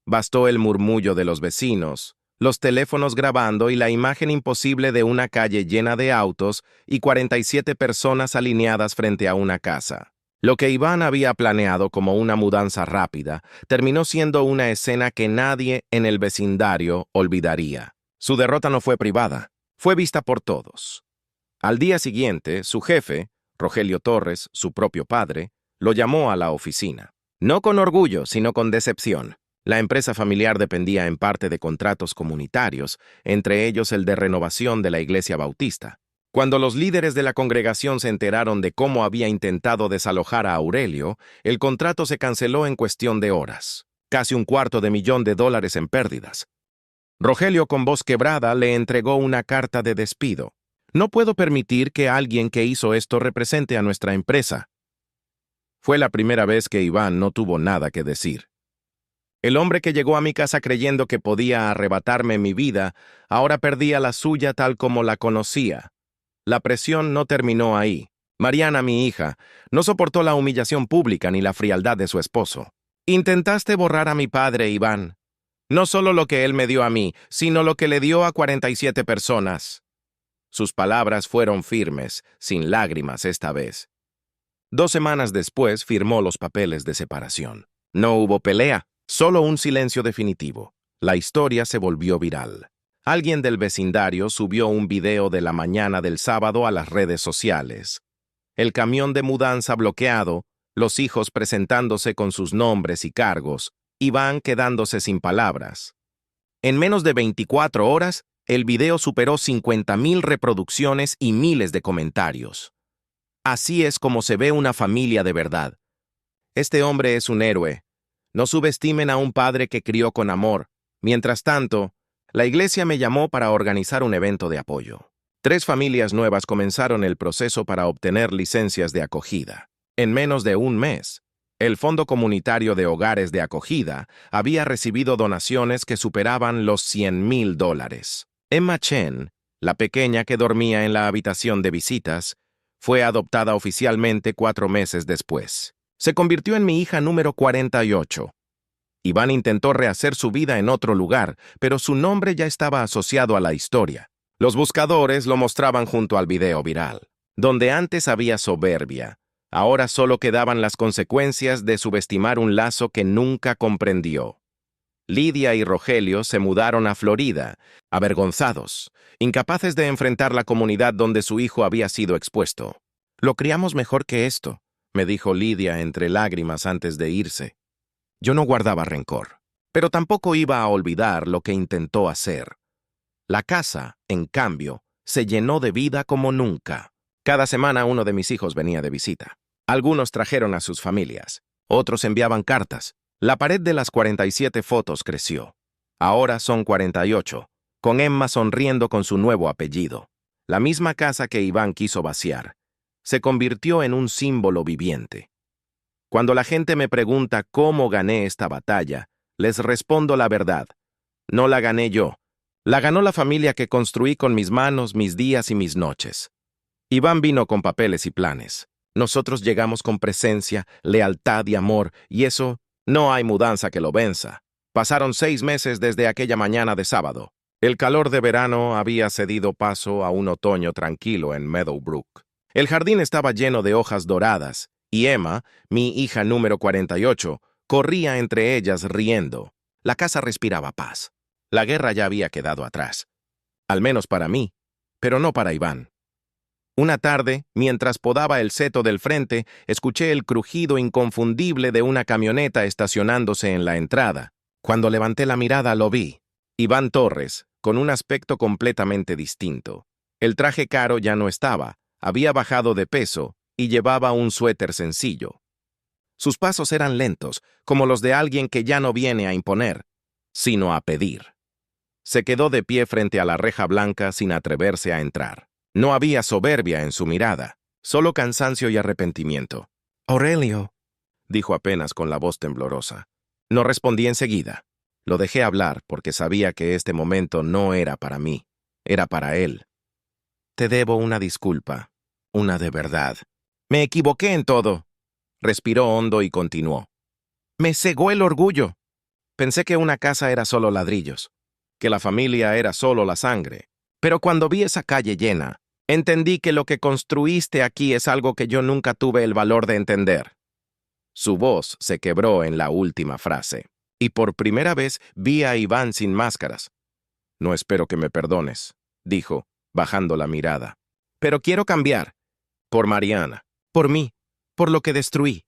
Bastó el murmullo de los vecinos, los teléfonos grabando y la imagen imposible de una calle llena de autos y 47 personas alineadas frente a una casa. Lo que Iván había planeado como una mudanza rápida terminó siendo una escena que nadie en el vecindario olvidaría. Su derrota no fue privada, fue vista por todos. Al día siguiente, su jefe, Rogelio Torres, su propio padre, lo llamó a la oficina. No con orgullo, sino con decepción. La empresa familiar dependía en parte de contratos comunitarios, entre ellos el de renovación de la Iglesia Bautista. Cuando los líderes de la congregación se enteraron de cómo había intentado desalojar a Aurelio, el contrato se canceló en cuestión de horas. Casi $250,000 en pérdidas. Rogelio, con voz quebrada, le entregó una carta de despido. «No puedo permitir que alguien que hizo esto represente a nuestra empresa». Fue la primera vez que Iván no tuvo nada que decir. El hombre que llegó a mi casa creyendo que podía arrebatarme mi vida, ahora perdía la suya tal como la conocía. La presión no terminó ahí. Mariana, mi hija, no soportó la humillación pública ni la frialdad de su esposo. «Intentaste borrar a mi padre, Iván. No solo lo que él me dio a mí, sino lo que le dio a 47 personas». Sus palabras fueron firmes, sin lágrimas esta vez. 2 semanas después firmó los papeles de separación. No hubo pelea. Solo un silencio definitivo. La historia se volvió viral. Alguien del vecindario subió un video de la mañana del sábado a las redes sociales. El camión de mudanza bloqueado, los hijos presentándose con sus nombres y cargos, Iván quedándose sin palabras. En menos de 24 horas, el video superó 50,000 reproducciones y miles de comentarios. Así es como se ve una familia de verdad. Este hombre es un héroe. No subestimen a un padre que crió con amor. Mientras tanto, la iglesia me llamó para organizar un evento de apoyo. 3 familias nuevas comenzaron el proceso para obtener licencias de acogida. En menos de un mes, el Fondo Comunitario de Hogares de Acogida había recibido donaciones que superaban los $100,000. Emma Chen, la pequeña que dormía en la habitación de visitas, fue adoptada oficialmente 4 meses después. Se convirtió en mi hija número 48. Iván intentó rehacer su vida en otro lugar, pero su nombre ya estaba asociado a la historia. Los buscadores lo mostraban junto al video viral. Donde antes había soberbia, ahora solo quedaban las consecuencias de subestimar un lazo que nunca comprendió. Lidia y Rogelio se mudaron a Florida, avergonzados, incapaces de enfrentar la comunidad donde su hijo había sido expuesto. «Lo criamos mejor que esto», me dijo Lidia entre lágrimas antes de irse. Yo no guardaba rencor, pero tampoco iba a olvidar lo que intentó hacer. La casa, en cambio, se llenó de vida como nunca. Cada semana uno de mis hijos venía de visita. Algunos trajeron a sus familias, otros enviaban cartas. La pared de las 47 fotos creció. Ahora son 48, con Emma sonriendo con su nuevo apellido. La misma casa que Iván quiso vaciar se convirtió en un símbolo viviente. Cuando la gente me pregunta cómo gané esta batalla, les respondo la verdad. No la gané yo. La ganó la familia que construí con mis manos, mis días y mis noches. Iván vino con papeles y planes. Nosotros llegamos con presencia, lealtad y amor, y eso no hay mudanza que lo venza. Pasaron 6 meses desde aquella mañana de sábado. El calor de verano había cedido paso a un otoño tranquilo en Meadowbrook. El jardín estaba lleno de hojas doradas, y Emma, mi hija número 48, corría entre ellas riendo. La casa respiraba paz. La guerra ya había quedado atrás. Al menos para mí, pero no para Iván. Una tarde, mientras podaba el seto del frente, escuché el crujido inconfundible de una camioneta estacionándose en la entrada. Cuando levanté la mirada lo vi. Iván Torres, con un aspecto completamente distinto. El traje caro ya no estaba, había bajado de peso y llevaba un suéter sencillo. Sus pasos eran lentos, como los de alguien que ya no viene a imponer, sino a pedir. Se quedó de pie frente a la reja blanca sin atreverse a entrar. No había soberbia en su mirada, solo cansancio y arrepentimiento. «Aurelio», dijo apenas con la voz temblorosa. No respondí enseguida. Lo dejé hablar porque sabía que este momento no era para mí, era para él. «Te debo una disculpa, una de verdad. Me equivoqué en todo». Respiró hondo y continuó. «Me cegó el orgullo. Pensé que una casa era solo ladrillos, que la familia era solo la sangre. Pero cuando vi esa calle llena, entendí que lo que construiste aquí es algo que yo nunca tuve el valor de entender». Su voz se quebró en la última frase, y por primera vez vi a Iván sin máscaras. «No espero que me perdones», dijo, bajando la mirada. «Pero quiero cambiar. Por Mariana, por mí, por lo que destruí».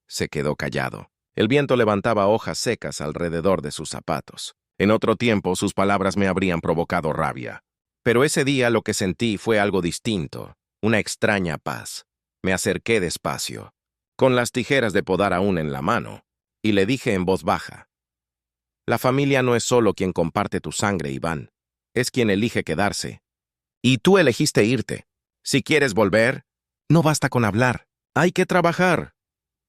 Se quedó callado. El viento levantaba hojas secas alrededor de sus zapatos. En otro tiempo sus palabras me habrían provocado rabia. Pero ese día lo que sentí fue algo distinto, una extraña paz. Me acerqué despacio, con las tijeras de podar aún en la mano, y le dije en voz baja: «La familia no es solo quien comparte tu sangre, Iván, es quien elige quedarse. Y tú elegiste irte. Si quieres volver, no basta con hablar, hay que trabajar».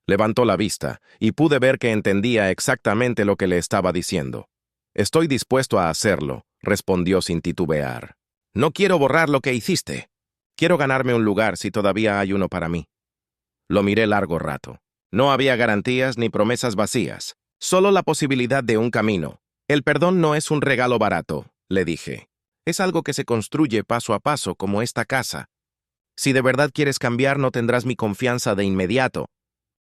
Levantó la vista, y pude ver que entendía exactamente lo que le estaba diciendo. «Estoy dispuesto a hacerlo», respondió sin titubear. «No quiero borrar lo que hiciste. Quiero ganarme un lugar si todavía hay uno para mí». Lo miré largo rato. No había garantías ni promesas vacías, solo la posibilidad de un camino. «El perdón no es un regalo barato», le dije. «Es algo que se construye paso a paso, como esta casa. Si de verdad quieres cambiar, no tendrás mi confianza de inmediato,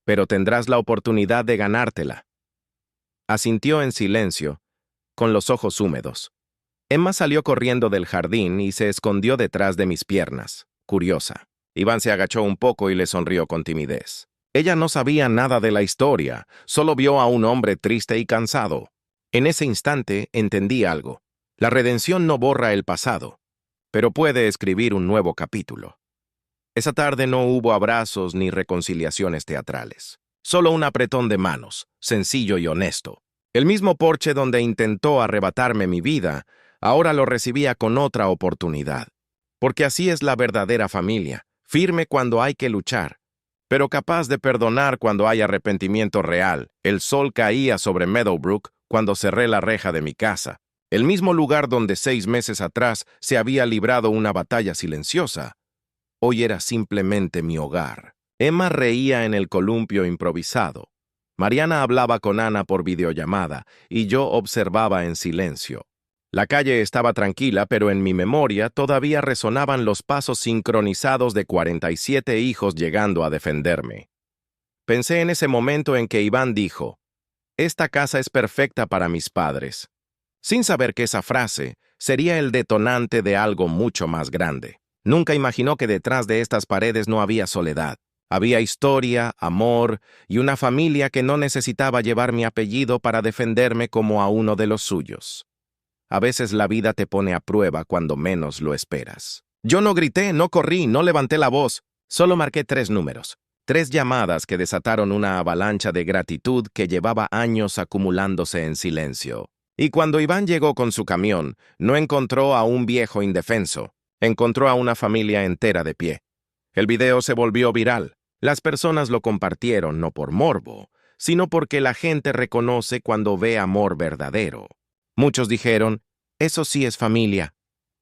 pero tendrás la oportunidad de ganártela». Asintió en silencio, con los ojos húmedos. Emma salió corriendo del jardín y se escondió detrás de mis piernas, curiosa. Iván se agachó un poco y le sonrió con timidez. Ella no sabía nada de la historia, solo vio a un hombre triste y cansado. En ese instante entendí algo. La redención no borra el pasado, pero puede escribir un nuevo capítulo. Esa tarde no hubo abrazos ni reconciliaciones teatrales. Solo un apretón de manos, sencillo y honesto. El mismo porche donde intentó arrebatarme mi vida, ahora lo recibía con otra oportunidad. Porque así es la verdadera familia, firme cuando hay que luchar, pero capaz de perdonar cuando hay arrepentimiento real. El sol caía sobre Meadowbrook cuando cerré la reja de mi casa, el mismo lugar donde 6 meses atrás se había librado una batalla silenciosa. Hoy era simplemente mi hogar. Emma reía en el columpio improvisado. Mariana hablaba con Ana por videollamada y yo observaba en silencio. La calle estaba tranquila, pero en mi memoria todavía resonaban los pasos sincronizados de 47 hijos llegando a defenderme. Pensé en ese momento en que Iván dijo: Esta casa es perfecta para mis padres, sin saber que esa frase sería el detonante de algo mucho más grande. Nunca imaginó que detrás de estas paredes no había soledad. Había historia, amor y una familia que no necesitaba llevar mi apellido para defenderme como a uno de los suyos. A veces la vida te pone a prueba cuando menos lo esperas. Yo no grité, no corrí, no levanté la voz. Solo marqué 3 números. 3 llamadas que desataron una avalancha de gratitud que llevaba años acumulándose en silencio. Y cuando Iván llegó con su camión, no encontró a un viejo indefenso. Encontró a una familia entera de pie. El video se volvió viral. Las personas lo compartieron no por morbo, sino porque la gente reconoce cuando ve amor verdadero. Muchos dijeron, eso sí es familia.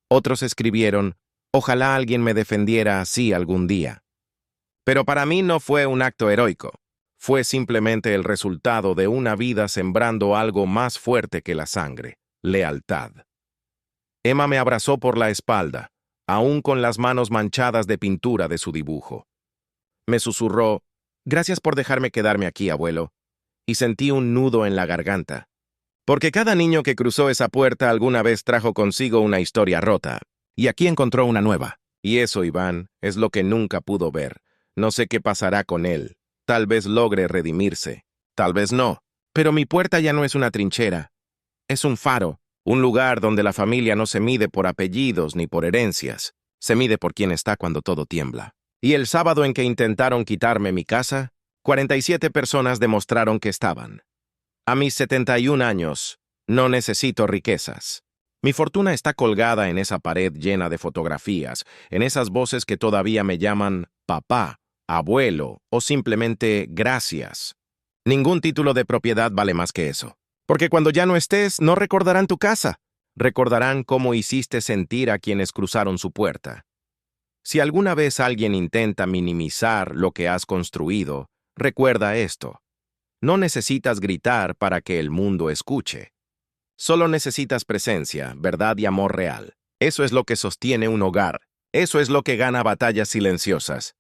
Otros escribieron, ojalá alguien me defendiera así algún día. Pero para mí no fue un acto heroico. Fue simplemente el resultado de una vida sembrando algo más fuerte que la sangre, lealtad. Emma me abrazó por la espalda, aún con las manos manchadas de pintura de su dibujo. Me susurró, gracias por dejarme quedarme aquí, abuelo, y sentí un nudo en la garganta. Porque cada niño que cruzó esa puerta alguna vez trajo consigo una historia rota, y aquí encontró una nueva. Y eso, Iván, es lo que nunca pudo ver. No sé qué pasará con él. Tal vez logre redimirse, tal vez no. Pero mi puerta ya no es una trinchera. Es un faro, un lugar donde la familia no se mide por apellidos ni por herencias. Se mide por quién está cuando todo tiembla. Y el sábado en que intentaron quitarme mi casa, 47 personas demostraron que estaban. A mis 71 años, no necesito riquezas. Mi fortuna está colgada en esa pared llena de fotografías, en esas voces que todavía me llaman papá, abuelo o simplemente gracias. Ningún título de propiedad vale más que eso. Porque cuando ya no estés, no recordarán tu casa. Recordarán cómo hiciste sentir a quienes cruzaron su puerta. Si alguna vez alguien intenta minimizar lo que has construido, recuerda esto. No necesitas gritar para que el mundo escuche. Solo necesitas presencia, verdad y amor real. Eso es lo que sostiene un hogar. Eso es lo que gana batallas silenciosas.